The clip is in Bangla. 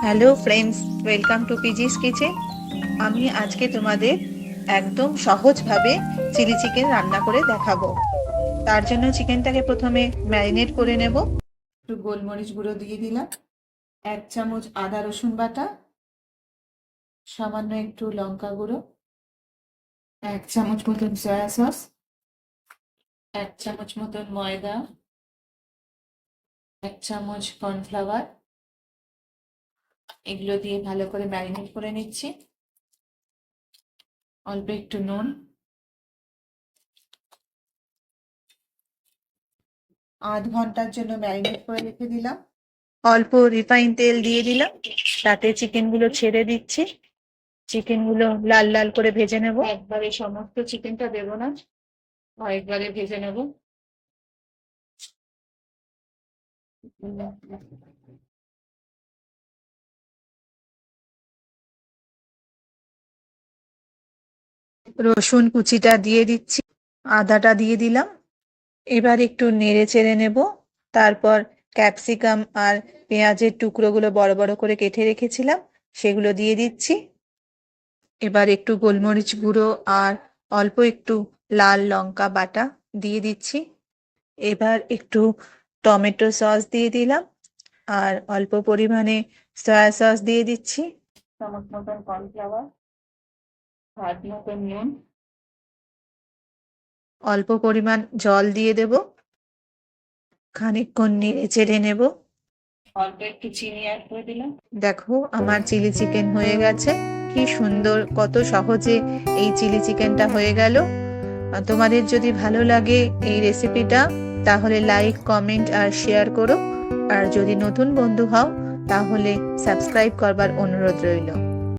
Hello friends, welcome to Piji's kitchen. আমি আজকে তোমাদের একদম সহজভাবে চিলি চিকেন রান্না করে দেখাবো। তার জন্য চিকেনটাকে প্রথমে ম্যারিনেট করে নেব। একটু গোলমরিচ গুঁড়ো দিয়ে দিলাম, 1 চামচ আদা রসুন বাটা, সামান্য একটু লঙ্কা গুঁড়ো, 1 চামচ মতন সয়া সস, 1 চামচ মতন ময়দা, 1 চামচ কর্নফ্লাওয়ার। এগুলো দিয়ে ভালো করে ম্যারিনেট করে নিচ্ছি। অল্প একটু নুন, আধ ঘন্টার জন্য ম্যারিনেট করে রেখে দিলাম। অল্প রিফাইন তেল দিয়ে দিলাম, তাতে চিকেনগুলো ছেড়ে দিচ্ছি। চিকেনগুলো লাল লাল করে ভেজে নেব। একবারে সমস্ত চিকেনটা দেবো না, কয়েকবারে ভেজে নেব। রসুন কুচিটা দিয়ে দিচ্ছি, আদাটা দিয়ে দিলাম। এবার একটু নেড়ে চেড়ে নেব। তারপর ক্যাপসিকাম আর পেঁয়াজের টুকরোগুলো বড় বড় করে কেটে রেখেছিলাম, সেগুলো দিয়ে দিচ্ছি। এবার একটু গোলমরিচ গুঁড়ো আর অল্প একটু লাল লঙ্কা বাটা দিয়ে দিচ্ছি। এবার একটু টমেটো সস দিয়ে দিলাম আর অল্প পরিমাণে সয়া সস দিয়ে দিচ্ছি। 1 চামচ মতন কর্নফ্লাওয়ার, স্বাদ মতন নুন, অল্প পরিমাণ জল দিয়ে দেব। খানিকক্ষণ নেড়ে চেড়ে নেব। অল্প একটু চিনি অ্যাড করে দিলাম। দেখো, আমার চিলি চিকেন হয়ে গেছে। কি সুন্দর, কত সহজে এই চিলি চিকেনটা হয়ে গেল। তোমাদের যদি ভালো লাগে এই রেসিপিটা, তাহলে লাইক, কমেন্ট আর শেয়ার করো। আর যদি নতুন বন্ধু হও, তাহলে সাবস্ক্রাইব করবার অনুরোধ রইল।